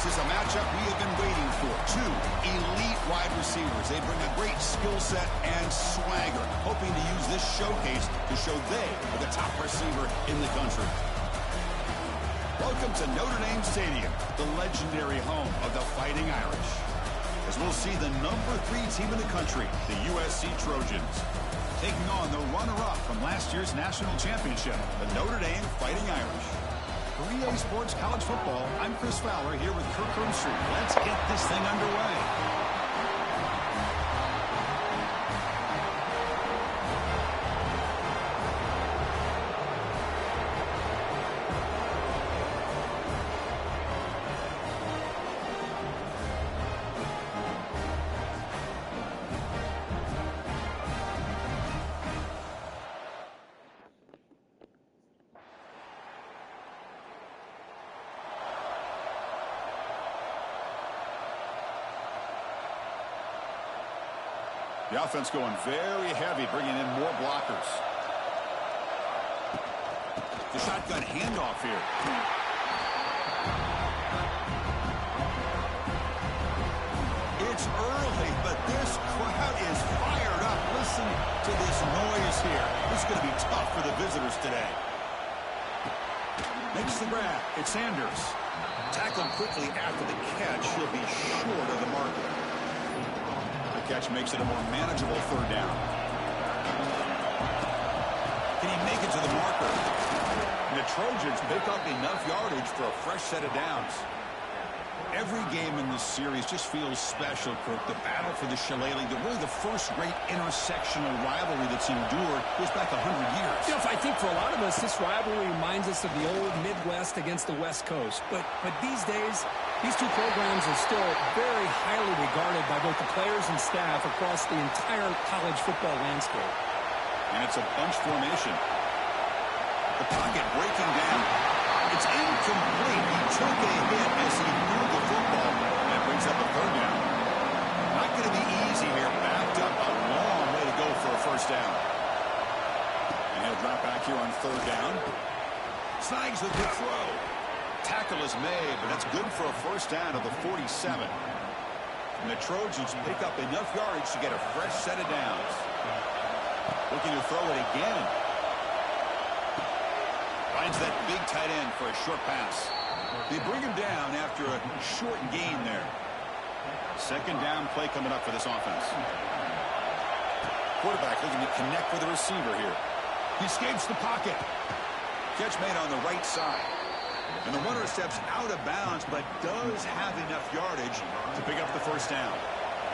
This is a matchup we have been waiting for. Two elite wide receivers. They bring a great skill set and swagger, hoping to use this showcase to show they are the top receiver in the country. Welcome to Notre Dame Stadium, the legendary home of the Fighting Irish, as we'll see the number 3 team in the country, the USC Trojans, taking on the runner-up from last year's national championship, the Notre Dame Fighting Irish. For EA Sports College Football, I'm Chris Fowler here with Kirk Herbstreit. Let's get this thing underway. The offense going very heavy, bringing in more blockers. The shotgun handoff here. It's early, but this crowd is fired up. Listen to this noise here. This is going to be tough for the visitors today. Makes the grab. It's Sanders. Tackled quickly after the catch. He'll be short of the marker. Catch makes it a more manageable third down. Can he make it to the marker? And the Trojans pick up enough yardage for a fresh set of downs. Every game in this series just feels special, Kirk. The battle for the Shillelagh, really the first great intersectional rivalry that's endured goes back 100 years. You know, I think for a lot of us, this rivalry reminds us of the old Midwest against the West Coast. But these days, these two programs are still very highly regarded by both the players and staff across the entire college football landscape. And it's a bunch formation. The pocket breaking down. It's incomplete. He took a hit as he threw the football. That brings up a third down. Not going to be easy here. Backed up a long way to go for a first down. And he'll drop back here on third down. Snags with the throw. Tackle is made, but that's good for a first down of the 47. And the Trojans pick up enough yardage to get a fresh set of downs. Looking to throw it again. Finds that big tight end for a short pass. They bring him down after a short gain there. Second down play coming up for this offense. Quarterback looking to connect with the receiver here. He escapes the pocket. Catch made on the right side. And the runner steps out of bounds, but does have enough yardage to pick up the first down.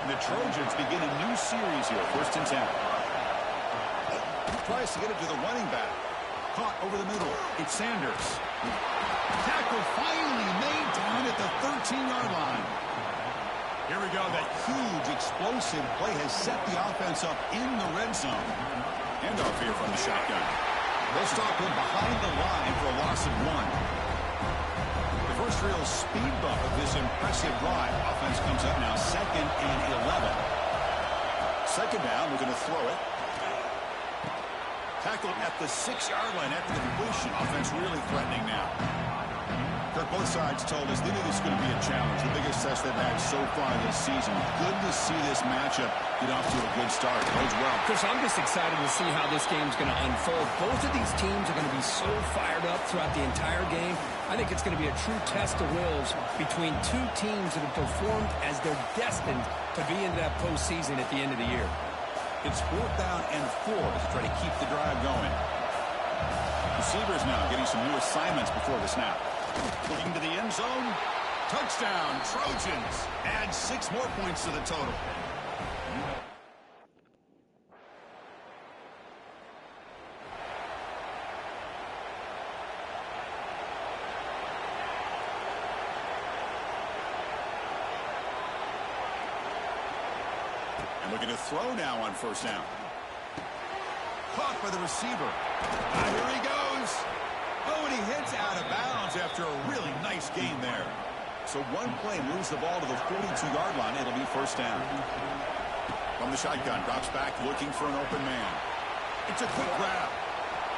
And the Trojans begin a new series here, 1st and 10. He tries to get it to the running back. Caught over the middle. It's Sanders. Tackle finally made down at the 13-yard line. Here we go. That huge explosive play has set the offense up in the red zone. Handoff here from the shotgun. They'll stop him behind the line for a loss of 1. First real speed bump of this impressive drive. Offense comes up now 2nd and 11. Second down, we're going to throw it. Tackled at the 6-yard line after the completion. Offense really threatening now. Kirk, both sides told us they knew this was going to be a challenge. The biggest test they've had so far this season. Good to see this matchup get off to a good start. Bodes well. Chris, I'm just excited to see how this game's going to unfold. Both of these teams are going to be so fired up throughout the entire game. I think it's going to be a true test of wills between two teams that have performed as they're destined to be into that postseason at the end of the year. It's 4th down and 4 to try to keep the drive going. Receivers now getting some new assignments before the snap. Looking to the end zone. Touchdown, Trojans. Add 6 more points to the total. And looking to throw now on 1st down. Caught by the receiver. Here he goes. Oh, and he hits out of bounds after a really nice gain there. So one play moves the ball to the 42-yard line. It'll be 1st down. From the shotgun, drops back looking for an open man. It's a quick grab.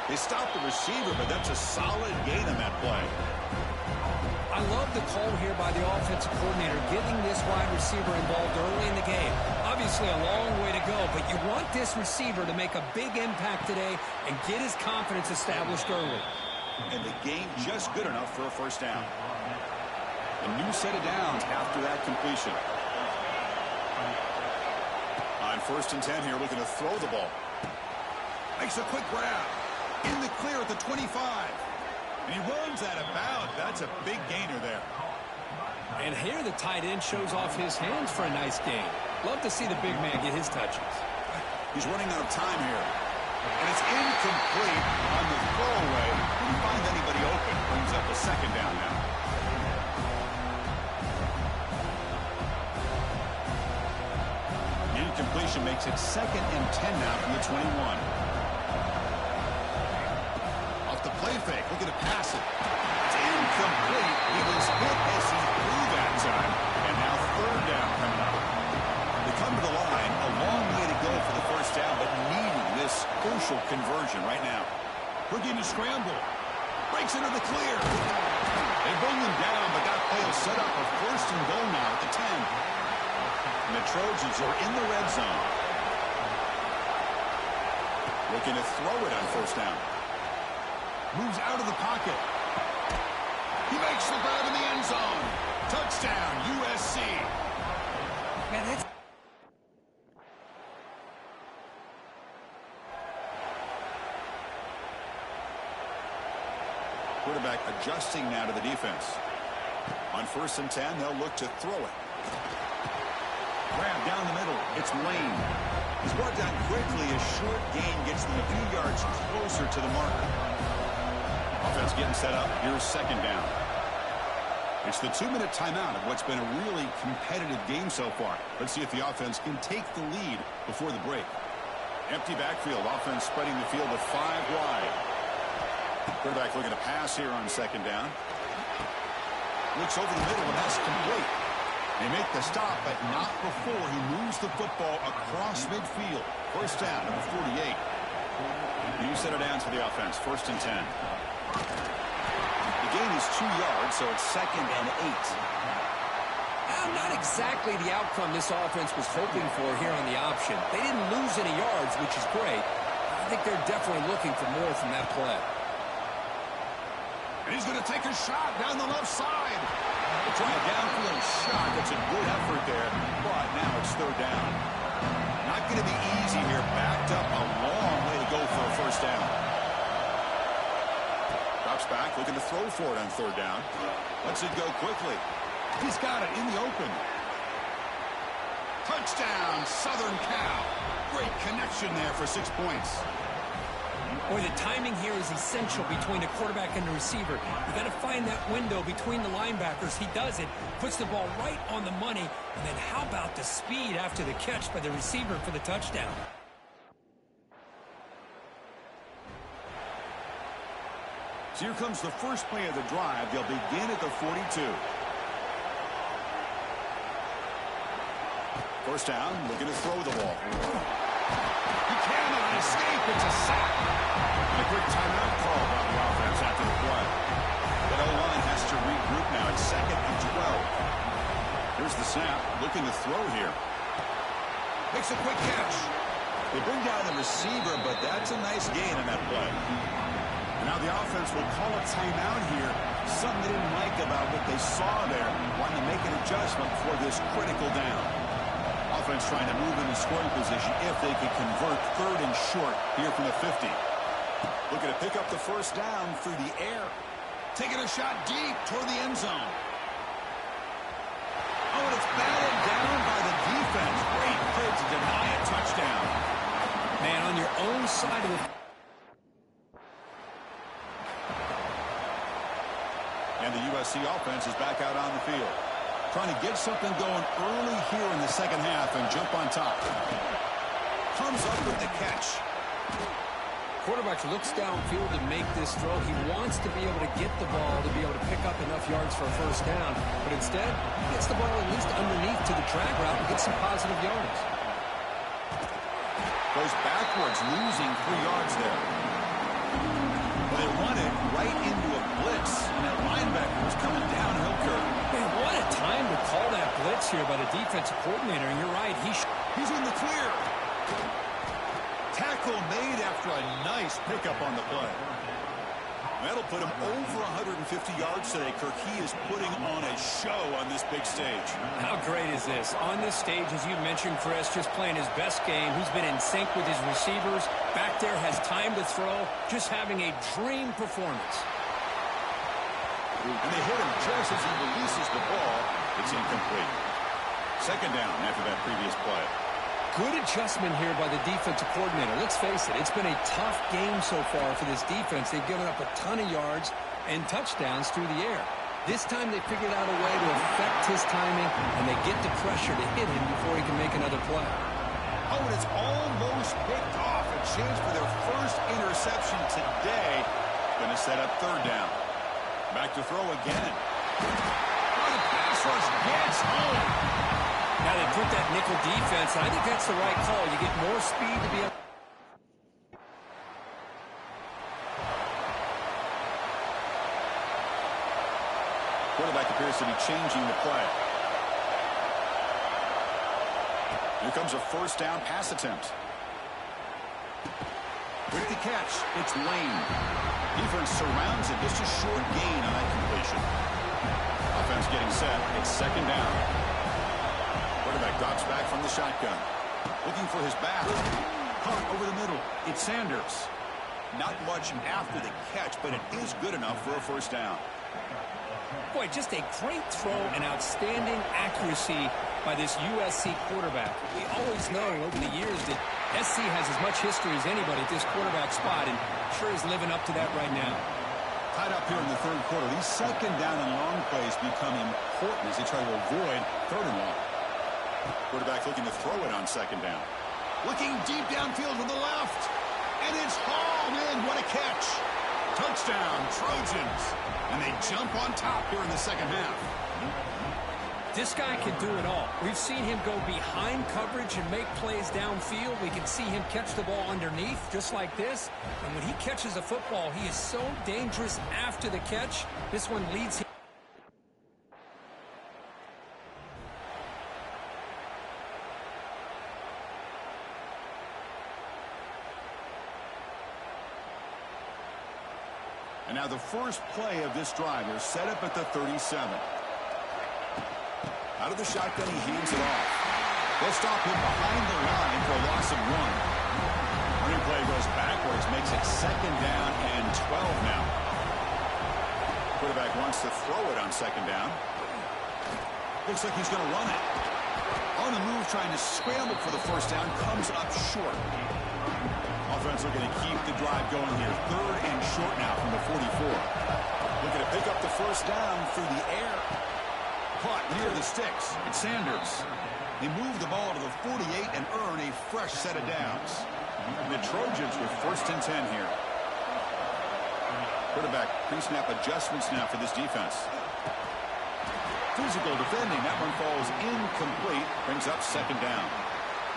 They stop the receiver, but that's a solid gain in that play. I I love the call here by the offensive coordinator, getting this wide receiver involved early in the game. Obviously a long way to go, but you want this receiver to make a big impact today and get his confidence established early. And the game just good enough for a first down. A new set of downs after that completion. On 1st and 10 here, looking to throw the ball. Makes a quick grab. In the clear at the 25. And he runs out of bounds. That's a big gainer there. And here the tight end shows off his hands for a nice gain. Love to see the big man get his touches. He's running out of time here. And it's incomplete on the throwaway. Didn't find anybody open. Brings up a second down now. Incompletion makes it 2nd and 10 now from the 21. Off the play fake, looking to pass it. It's incomplete. He was hit as he threw that time. And now 3rd down coming up. They come to the line, a long way to go for the first down, but needing this crucial conversion right now. Looking to scramble. Breaks into the clear. They bring him down, but that play will set up a 1st and goal now at the 10. And the Trojans are in the red zone. Looking to throw it on 1st down. Moves out of the pocket. He makes the grab in the end zone. Touchdown, USC. Man, that's... Quarterback adjusting now to the defense. On 1st and 10, they'll look to throw it. Grab down the middle. It's Lane. He's brought down quickly. A short gain gets them a few yards closer to the marker. Offense getting set up. Here's 2nd down. It's the 2-minute timeout of what's been a really competitive game so far. Let's see if the offense can take the lead before the break. Empty backfield. Offense spreading the field to 5 wide. Quarterback looking to pass here on 2nd down. Looks over the middle, and that's complete. They make the stop, but not before he moves the football across midfield. 1st down, number 48. New set of downs for the offense. 1st and 10. The gain is 2 yards, so it's 2nd and 8. Not exactly the outcome this offense was hoping for here on the option. They didn't lose any yards, which is great. I think they're definitely looking for more from that play. And he's going to take a shot down the left side. Try a downfield shot. That's a good effort there, but now it's 3rd down. Not going to be easy here. Backed up a long way to go for a 1st down. Drops back, looking to throw for it on 3rd down. Lets it go quickly. He's got it in the open. Touchdown, Southern Cal. Great connection there for 6 points. Boy, the timing here is essential between the quarterback and the receiver. You got to find that window between the linebackers. He does it, puts the ball right on the money, and then how about the speed after the catch by the receiver for the touchdown? So here comes the first play of the drive. They'll begin at the 42. 1st down, looking to throw the ball. He cannot escape. It's a sack. A quick timeout call by the offense after the play. The O-line has to regroup now. It's 2nd and 12. Here's the snap. Looking to throw here. Makes a quick catch. They bring down the receiver, but that's a nice gain on that play. And now the offense will call a timeout here. Something they didn't like about what they saw there. Wanting to make an adjustment for this critical down. Offense trying to move into scoring position if they can convert 3rd and short here from the 50. Looking to pick up the 1st down through the air. Taking a shot deep toward the end zone. Oh, and it's batted down by the defense. Great play to deny a touchdown. Man, on your own side of the... And the USC offense is back out on the field. Trying to get something going early here in the 2nd half and jump on top. Comes up with the catch. Quarterback looks downfield to make this throw. He wants to be able to get the ball to be able to pick up enough yards for a 1st down. But instead, he gets the ball at least underneath to the drag route and gets some positive yards. Goes backwards, losing 3 yards there. Well, they run it right into a blitz, and that linebacker was coming downhill, Kirk. Man, what a time to call that blitz here by the defensive coordinator. And you're right, he's in the clear. Tackle made after a nice pickup on the play. That'll put him over 150 yards today, Kirk. He is putting on a show on this big stage. How great is this? On this stage, as you mentioned, Chris, just playing his best game. He's been in sync with his receivers. Back there, has time to throw. Just having a dream performance. And they hit him just as he releases the ball. It's incomplete. Second down after that previous play. Good adjustment here by the defensive coordinator. Let's face it, it's been a tough game so far for this defense. They've given up a ton of yards and touchdowns through the air. This time they figured out a way to affect his timing, and they get the pressure to hit him before he can make another play. Oh, and it's almost picked off. A chance for their first interception today. Going to set up third down. Back to throw again. Oh, the pass rush gets home. Now they put that nickel defense, and I think that's the right call. You get more speed to be able. Quarterback appears to be changing the play. Here comes a first down pass attempt. With the catch, it's Lane. Defense surrounds it. Just a short gain on that completion. Offense getting set. It's second down. Quarterback drops back from the shotgun. Looking for his back. Caught over the middle. It's Sanders. Not much after the catch, but it is good enough for a first down. Boy, just a great throw and outstanding accuracy by this USC quarterback. We always know over the years that SC has as much history as anybody at this quarterback spot, and sure is living up to that right now. Tied up here in the third quarter. These second down and long plays become important as they try to avoid third and long. Quarterback looking to throw it on second down. Looking deep downfield to the left. And it's hauled in. What a catch. Touchdown, Trojans. And they jump on top here in the second half. This guy can do it all. We've seen him go behind coverage and make plays downfield. We can see him catch the ball underneath just like this. And when he catches a football, he is so dangerous after the catch. This one leads him. And now the first play of this drive is set up at the 37. Out of the shotgun, he hands it off. They'll stop him behind the line for a loss of 1. Running play goes backwards, makes it second down and 12 now. Quarterback wants to throw it on second down. Looks like he's going to run it. On the move, trying to scramble for the first down, comes up short. Offense looking to keep the drive going here. Third and short now from the 44. Looking to pick up the first down through the air. Caught near the sticks. It's Sanders. They move the ball to the 48 and earn a fresh set of downs. And the Trojans with first and 10 here. Quarterback pre-snap adjustments now for this defense. Physical defending. That one falls incomplete. Brings up second down.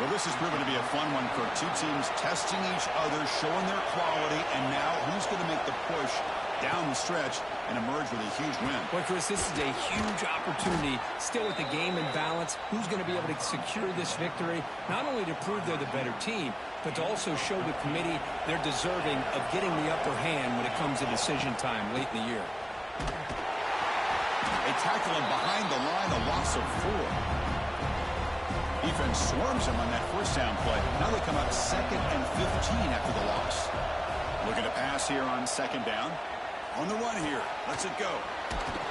Well, this has proven to be a fun one for two teams testing each other, showing their quality, and now who's going to make the push down the stretch and emerge with a huge win. Well, Chris, this is a huge opportunity. Still with the game in balance, who's going to be able to secure this victory, not only to prove they're the better team, but to also show the committee they're deserving of getting the upper hand when it comes to decision time late in the year. They tackle him behind the line, a loss of 4. Defense swarms him on that first down play. Now they come up second and 15 after the loss. Looking to pass here on second down. On the run here. Lets it go.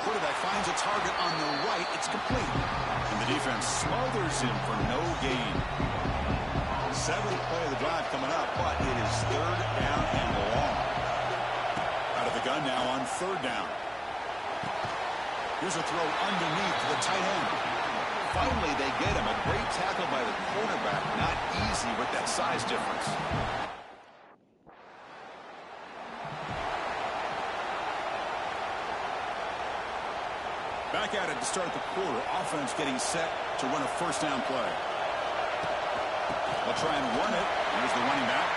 Quarterback finds a target on the right. It's complete. And the defense smothers him for no gain. 7th play of the drive coming up, but it is third down and long. Out of the gun now on third down. Here's a throw underneath to the tight end. Finally, they get him. A great tackle by the quarterback. Not easy with that size difference. Back at it to start the quarter. Offense getting set to run a first down play. They'll try and run it. Here's the running back.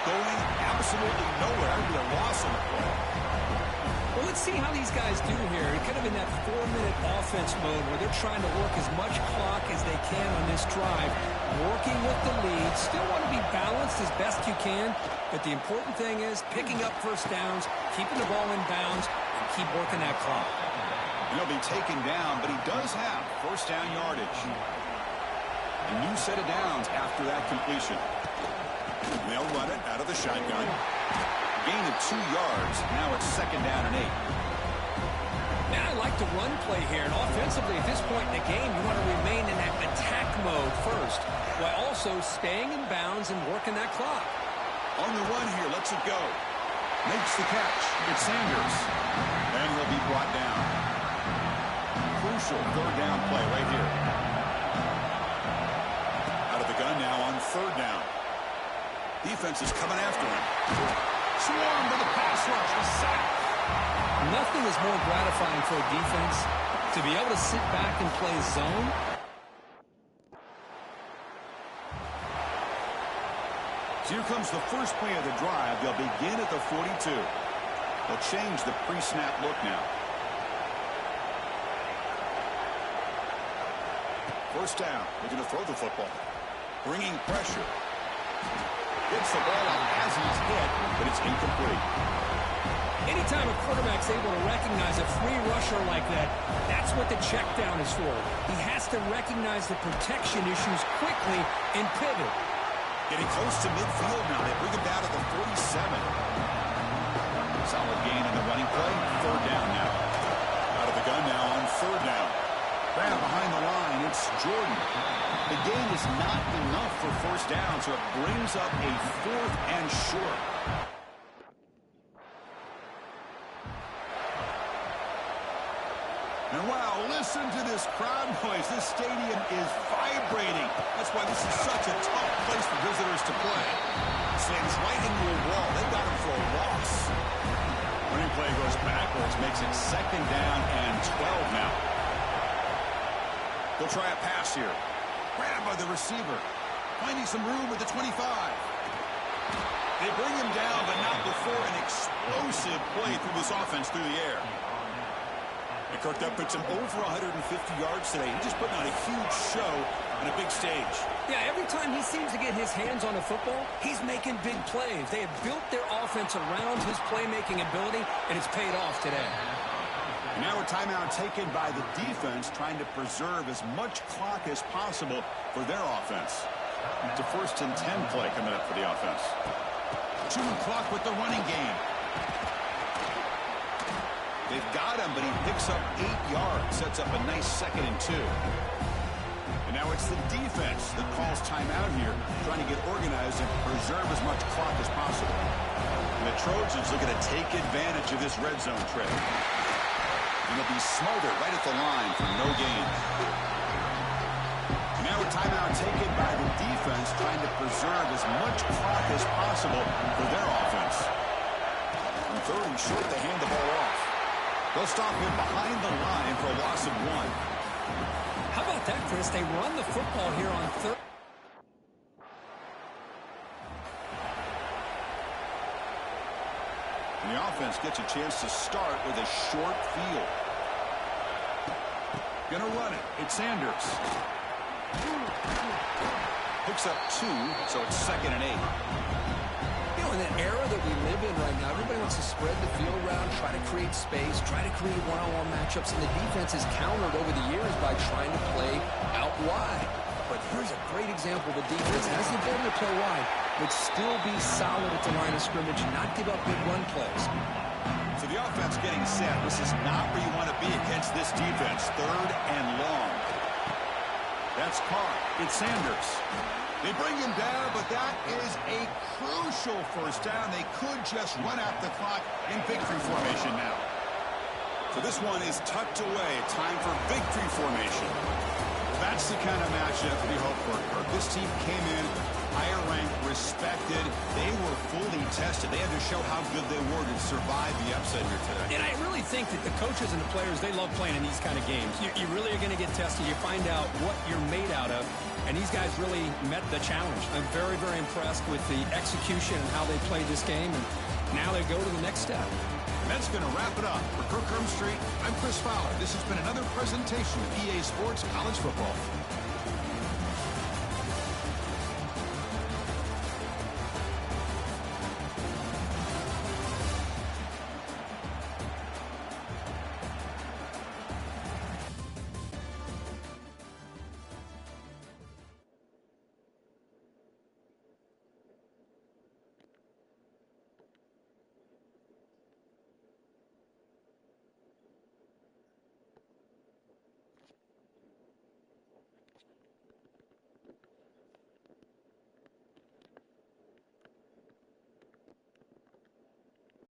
Going absolutely nowhere. That would be a loss on the play. Well, let's see how these guys do here. Kind of in that 4-minute offense mode where they're trying to work as much clock as they can on this drive, working with the lead. Still want to be balanced as best you can, but the important thing is picking up first downs, keeping the ball in bounds, and keep working that clock. He'll be taken down, but he does have first down yardage. A new set of downs after that completion. They'll run it out of the shotgun. Gain of 2 yards. Now it's 2nd down and 8. Now I like the run play here. And offensively, at this point in the game, you want to remain in that attack mode first, while also staying in bounds and working that clock. On the run here, lets it go. Makes the catch. It's Sanders. And he'll be brought down. Crucial 3rd down play right here. Out of the gun now on 3rd down. Defense is coming after him. Swarm with a pass rush. A sack. Nothing is more gratifying for a defense to be able to sit back and play zone. So here comes the first play of the drive. They'll begin at the 42. They'll change the pre-snap look now. First down. They're going to throw the football. Bringing pressure. Gets the ball out as he's hit, but it's incomplete. Anytime a quarterback's able to recognize a free rusher like that, that's what the check down is for. He has to recognize the protection issues quickly and pivot. Getting close to midfield now. They bring him down to the 47. Solid gain in the running play. 3rd down now. Out of the gun now on 3rd down. Grab behind the line. It's Jordan. The gain is not enough for first down, so it brings up a 4th and short. And wow, listen to this crowd noise. This stadium is vibrating. That's why this is such a tough place for visitors to play. Slams right into a wall. They got him for a loss. Running play goes backwards, makes it 2nd down and 12 now. They'll try a pass here. Grabbed by the receiver. Finding some room at the 25. They bring him down, but not before an explosive play through this offense through the air. And Kirk, that puts him over 150 yards today. He's just putting on a huge show on a big stage. Yeah, every time he seems to get his hands on a football, he's making big plays. They have built their offense around his playmaking ability, and it's paid off today. And now a timeout taken by the defense, trying to preserve as much clock as possible for their offense. It's a 1st and 10 play coming up for the offense. Chewing clock with the running game. They've got him, but he picks up 8 yards, sets up a nice 2nd and 2. And now it's the defense that calls timeout here, trying to get organized and preserve as much clock as possible. And the Trojans looking to take advantage of this red zone trip. And they'll be smothered right at the line for no gain. And now a timeout taken by the defense, trying to preserve as much clock as possible for their offense. On 3rd and short, they hand the ball off. They'll stop him behind the line for a loss of 1. How about that, Chris? They run the football here on 3rd. And the offense gets a chance to start with a short field. Gonna run it. It's Sanders. Picks up 2, so it's 2nd and 8. You know, in the era that we live in right now, everybody wants to spread the field around, try to create space, try to create one-on-one matchups, and the defense has countered over the years by trying to play out wide. But here's a great example. The defense has the ability to play wide, but still be solid at the line of scrimmage and not give up big run plays. So the offense getting set. This is not where you want to be against this defense. 3rd and long. That's Carr. It's Sanders. They bring him down, but that is a crucial first down. They could just run out the clock in victory formation now. So this one is tucked away. Time for victory formation. That's the kind of matchup we hope for. This team came in higher ranked, respected. They were fully tested. They had to show how good they were to survive the upset here today. And I really think that the coaches and the players, they love playing in these kind of games. You really are going to get tested. You find out what you're made out of. And these guys really met the challenge. I'm very, very impressed with the execution and how they played this game. And now they go to the next step. That's going to wrap it up. For Kirk Street, I'm Chris Fowler. This has been another presentation of EA Sports College Football.